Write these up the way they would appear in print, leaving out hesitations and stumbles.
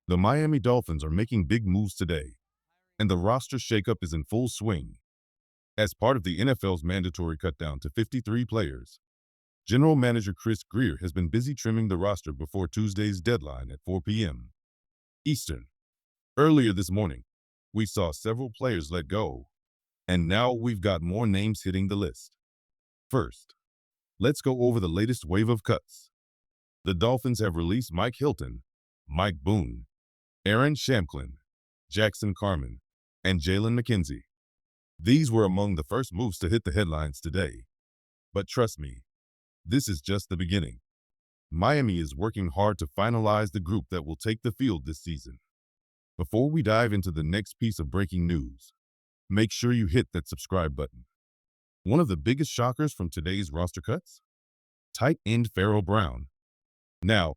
The Miami Dolphins are making big moves today, and the roster shakeup is in full swing. As part of the NFL's mandatory cutdown to 53 players, General Manager Chris Greer has been busy trimming the roster before Tuesday's deadline at 4 p.m. Eastern. Earlier this morning, we saw several players let go, and now we've got more names hitting the list. First, let's go over the latest wave of cuts. The Dolphins have released Mike Hilton, Mike Boone, Aaron Shamklin, Jackson Carman, and Jalen McKenzie. These were among the first moves to hit the headlines today. But trust me, this is just the beginning. Miami is working hard to finalize the group that will take the field this season. Before we dive into the next piece of breaking news, make sure you hit that subscribe button. One of the biggest shockers from today's roster cuts? Tight end Pharaoh Brown. Now,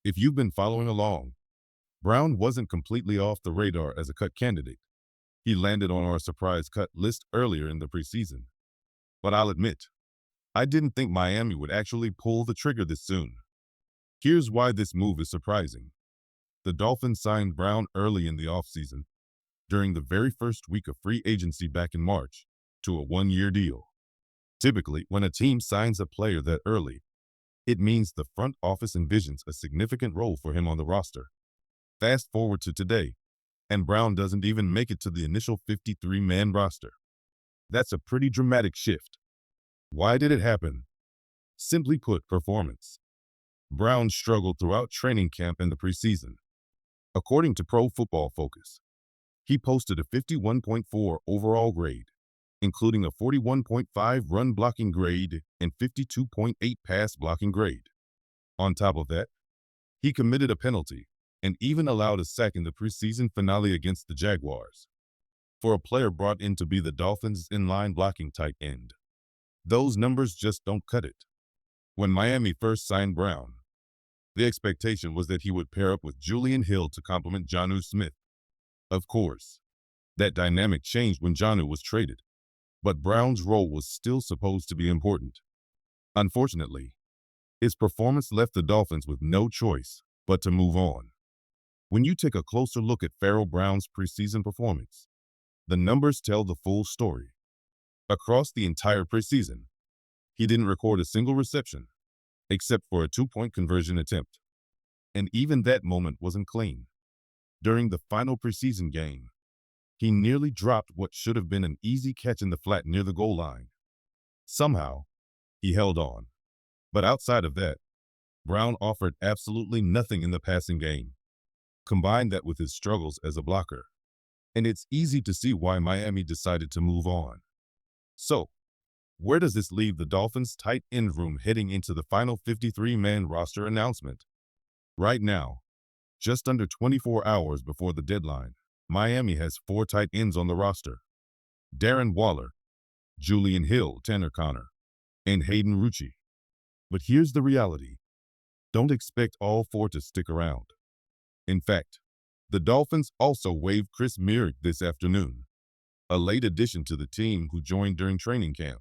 if you've been following along, Brown wasn't completely off the radar as a cut candidate. He landed on our surprise cut list earlier in the preseason. But I'll admit, I didn't think Miami would actually pull the trigger this soon. Here's why this move is surprising. The Dolphins signed Brown early in the offseason, during the very first week of free agency back in March, to a one-year deal. Typically, when a team signs a player that early, it means the front office envisions a significant role for him on the roster. Fast forward to today, and Brown doesn't even make it to the initial 53-man roster. That's a pretty dramatic shift. Why did it happen? Simply put, performance. Brown struggled throughout training camp and the preseason. According to Pro Football Focus, he posted a 51.4 overall grade, including a 41.5 run blocking grade and 52.8 pass blocking grade. On top of that, he committed a penalty and even allowed a sack in the preseason finale against the Jaguars. For a player brought in to be the Dolphins' inline blocking tight end, those numbers just don't cut it. When Miami first signed Brown, the expectation was that he would pair up with Julian Hill to complement Jonnu Smith. Of course, that dynamic changed when Jonnu was traded, but Brown's role was still supposed to be important. Unfortunately, his performance left the Dolphins with no choice but to move on. When you take a closer look at Pharaoh Brown's preseason performance, the numbers tell the full story. Across the entire preseason, he didn't record a single reception, except for a two-point conversion attempt. And even that moment wasn't clean. During the final preseason game, he nearly dropped what should have been an easy catch in the flat near the goal line. Somehow, he held on. But outside of that, Brown offered absolutely nothing in the passing game. Combine that with his struggles as a blocker, and it's easy to see why Miami decided to move on. So, where does this leave the Dolphins' tight end room heading into the final 53-man roster announcement? Right now, just under 24 hours before the deadline, Miami has 4 tight ends on the roster: Darren Waller, Julian Hill, Tanner Conner, and Hayden Rucci. But here's the reality. Don't expect all 4 to stick around. In fact, the Dolphins also waived Chris Merrick this afternoon, a late addition to the team who joined during training camp.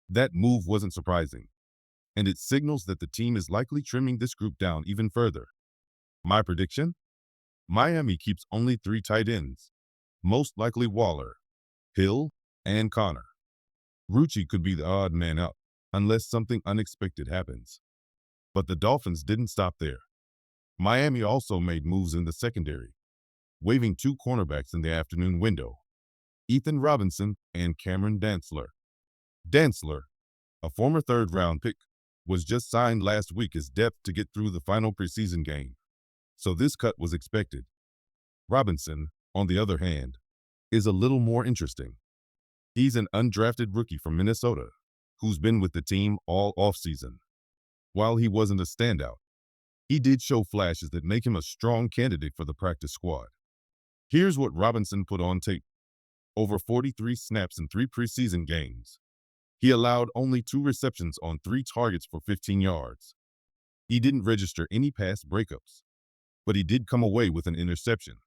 That move wasn't surprising, and it signals that the team is likely trimming this group down even further. My prediction? Miami keeps only 3 tight ends, most likely Waller, Hill, and Connor. Rucci could be the odd man out, unless something unexpected happens. But the Dolphins didn't stop there. Miami also made moves in the secondary, waiving 2 cornerbacks in the afternoon window: Ethan Robinson and Cameron Dantzler. Dantzler, a former third-round pick, was just signed last week as depth to get through the final preseason game, so this cut was expected. Robinson, on the other hand, is a little more interesting. He's an undrafted rookie from Minnesota who's been with the team all offseason. While he wasn't a standout, he did show flashes that make him a strong candidate for the practice squad. Here's what Robinson put on tape. Over 43 snaps in 3 preseason games. He allowed only 2 receptions on 3 targets for 15 yards. He didn't register any pass breakups, but he did come away with an interception.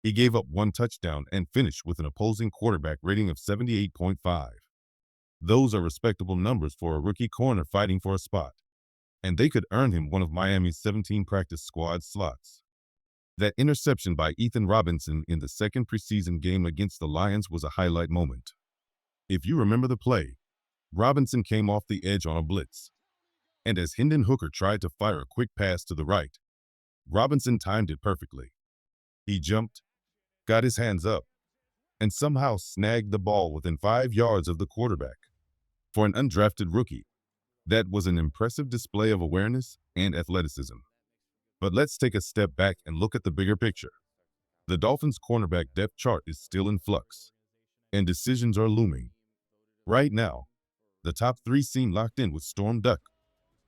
He gave up 1 touchdown and finished with an opposing quarterback rating of 78.5. Those are respectable numbers for a rookie corner fighting for a spot, and they could earn him one of Miami's 17 practice squad slots. That interception by Ethan Robinson in the second preseason game against the Lions was a highlight moment. If you remember the play, Robinson came off the edge on a blitz, and as Hendon Hooker tried to fire a quick pass to the right, Robinson timed it perfectly. He jumped, got his hands up, and somehow snagged the ball within 5 yards of the quarterback. For an undrafted rookie, that was an impressive display of awareness and athleticism. But let's take a step back and look at the bigger picture. The Dolphins' cornerback depth chart is still in flux, and decisions are looming. Right now, the top three seem locked in with Storm Duck,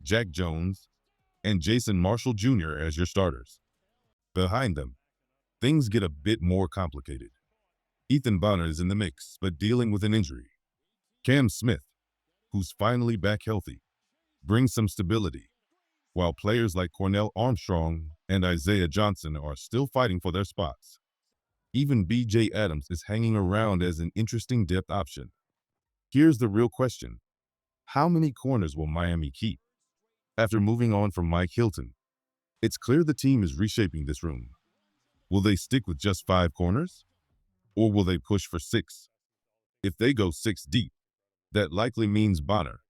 Jack Jones, and Jason Marshall Jr. as your starters. Behind them, things get a bit more complicated. Ethan Bonner is in the mix, but dealing with an injury. Cam Smith, who's finally back healthy, brings some stability, while players like Cornell Armstrong and Isaiah Johnson are still fighting for their spots. Even B.J. Adams is hanging around as an interesting depth option. Here's the real question. How many corners will Miami keep? After moving on from Mike Hilton, it's clear the team is reshaping this room. Will they stick with just 5 corners? Or will they push for 6? If they go 6 deep, that likely means Bonner,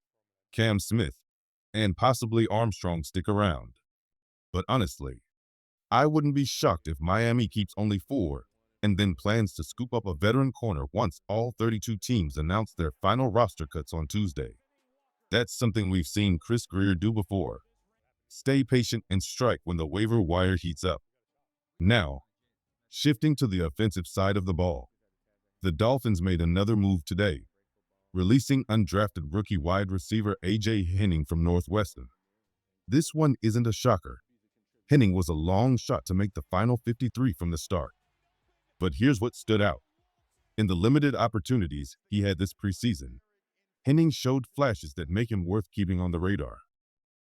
Cam Smith, and possibly Armstrong stick around. But honestly, I wouldn't be shocked if Miami keeps only 4 and then plans to scoop up a veteran corner once all 32 teams announce their final roster cuts on Tuesday. That's something we've seen Chris Grier do before. Stay patient and strike when the waiver wire heats up. Now, shifting to the offensive side of the ball, the Dolphins made another move today, releasing undrafted rookie wide receiver A.J. Henning from Northwestern. This one isn't a shocker. Henning was a long shot to make the final 53 from the start. But here's what stood out. In the limited opportunities he had this preseason, Henning showed flashes that make him worth keeping on the radar.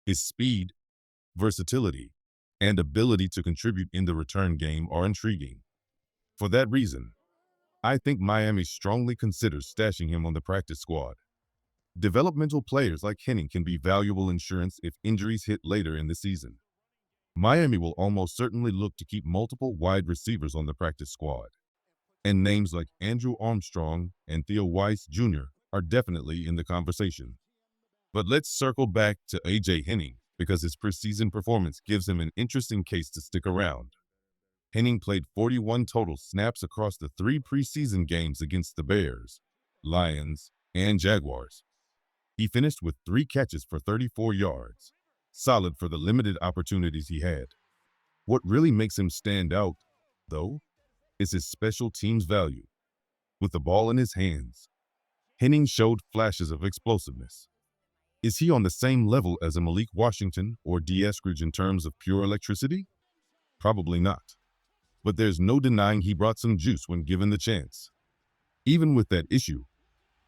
His speed, versatility, and ability to contribute in the return game are intriguing. For that reason, I think Miami strongly considers stashing him on the practice squad. Developmental players like Henning can be valuable insurance if injuries hit later in the season. Miami will almost certainly look to keep multiple wide receivers on the practice squad. And names like Andrew Armstrong and Theo Weiss Jr. are definitely in the conversation. But let's circle back to A.J. Henning because his preseason performance gives him an interesting case to stick around. Henning played 41 total snaps across the 3 preseason games against the Bears, Lions, and Jaguars. He finished with 3 catches for 34 yards, solid for the limited opportunities he had. What really makes him stand out, though, is his special teams value. With the ball in his hands, Henning showed flashes of explosiveness. Is he on the same level as a Malik Washington or D. Eskridge in terms of pure electricity? Probably not. But there's no denying he brought some juice when given the chance. Even with that issue,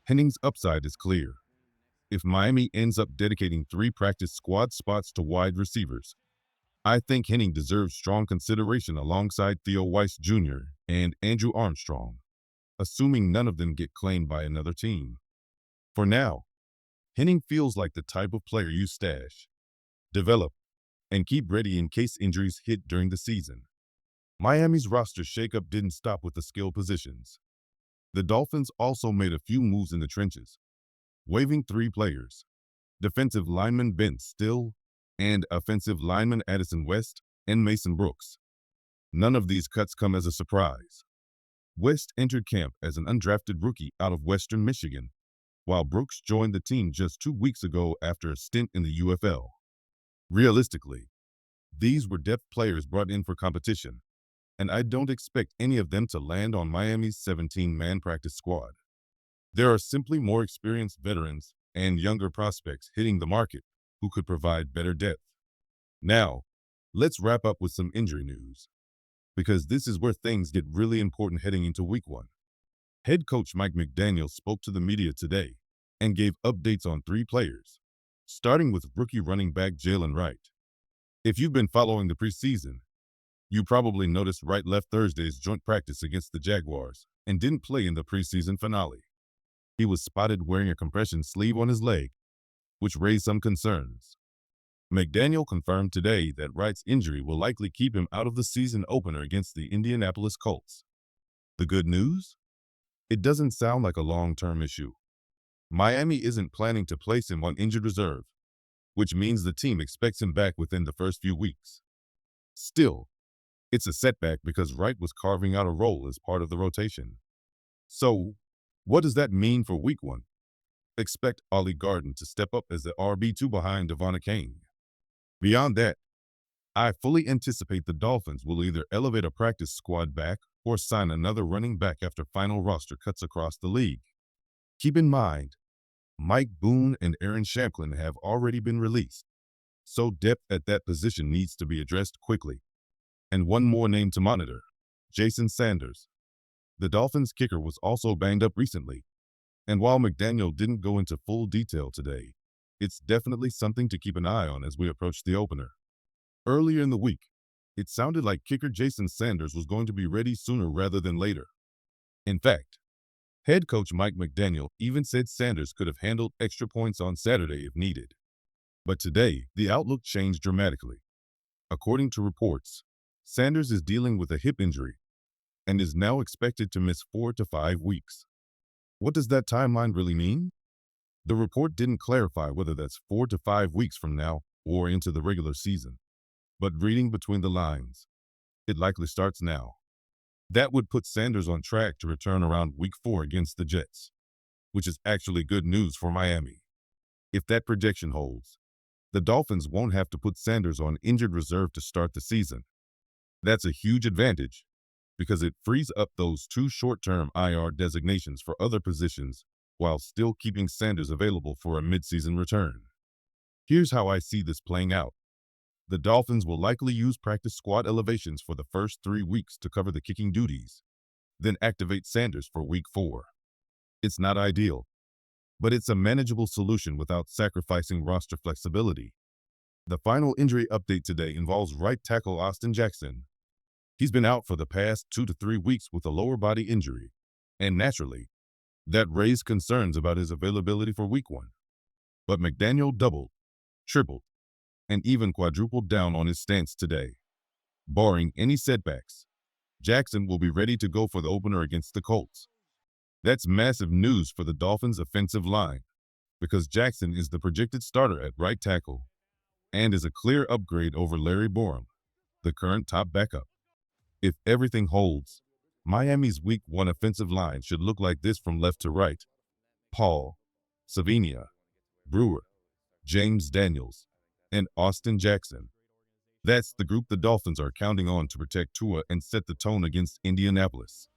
Henning's upside is clear. If Miami ends up dedicating 3 practice squad spots to wide receivers, I think Henning deserves strong consideration alongside Theo Weiss Jr. and Andrew Armstrong, assuming none of them get claimed by another team. For now, Henning feels like the type of player you stash, develop, and keep ready in case injuries hit during the season. Miami's roster shakeup didn't stop with the skill positions. The Dolphins also made a few moves in the trenches, waiving 3 players, defensive lineman Ben Still and offensive lineman Addison West and Mason Brooks. None of these cuts come as a surprise. West entered camp as an undrafted rookie out of Western Michigan, while Brooks joined the team just 2 weeks ago after a stint in the UFL. Realistically, these were depth players brought in for competition, and I don't expect any of them to land on Miami's 17-man practice squad. There are simply more experienced veterans and younger prospects hitting the market who could provide better depth. Now, let's wrap up with some injury news, because this is where things get really important heading into Week 1. Head coach Mike McDaniel spoke to the media today and gave updates on 3 players, starting with rookie running back Jalen Wright. If you've been following the preseason, you probably noticed Wright left Thursday's joint practice against the Jaguars and didn't play in the preseason finale. He was spotted wearing a compression sleeve on his leg, which raised some concerns. McDaniel confirmed today that Wright's injury will likely keep him out of the season opener against the Indianapolis Colts. The good news? It doesn't sound like a long-term issue. Miami isn't planning to place him on injured reserve, which means the team expects him back within the first few weeks. Still, it's a setback because Wright was carving out a role as part of the rotation. So, what does that mean for Week 1? Expect Ollie Garden to step up as the RB2 behind Devon Kane. Beyond that, I fully anticipate the Dolphins will either elevate a practice squad back or sign another running back after final roster cuts across the league. Keep in mind, Mike Boone and Aaron Shamklin have already been released, so depth at that position needs to be addressed quickly. And one more name to monitor, Jason Sanders. The Dolphins kicker was also banged up recently, and while McDaniel didn't go into full detail today, it's definitely something to keep an eye on as we approach the opener. Earlier in the week, it sounded like kicker Jason Sanders was going to be ready sooner rather than later. In fact, head coach Mike McDaniel even said Sanders could have handled extra points on Saturday if needed. But today, the outlook changed dramatically. According to reports, Sanders is dealing with a hip injury and is now expected to miss 4 to 5 weeks. What does that timeline really mean? The report didn't clarify whether that's 4 to 5 weeks from now or into the regular season. But reading between the lines, it likely starts now. That would put Sanders on track to return around Week 4 against the Jets, which is actually good news for Miami. If that projection holds, the Dolphins won't have to put Sanders on injured reserve to start the season. That's a huge advantage because it frees up those 2 short-term IR designations for other positions while still keeping Sanders available for a midseason return. Here's how I see this playing out. The Dolphins will likely use practice squad elevations for the first 3 weeks to cover the kicking duties, then activate Sanders for Week 4. It's not ideal, but it's a manageable solution without sacrificing roster flexibility. The final injury update today involves right tackle Austin Jackson. He's been out for the past 2 to 3 weeks with a lower body injury, and naturally, that raised concerns about his availability for Week 1. But McDaniel doubled, tripled, and even quadrupled down on his stance today. Barring any setbacks, Jackson will be ready to go for the opener against the Colts. That's massive news for the Dolphins' offensive line, because Jackson is the projected starter at right tackle and is a clear upgrade over Larry Borom, the current top backup. If everything holds, Miami's Week 1 offensive line should look like this from left to right: Paul, Savinia, Brewer, James Daniels, and Austin Jackson. That's the group the Dolphins are counting on to protect Tua and set the tone against Indianapolis.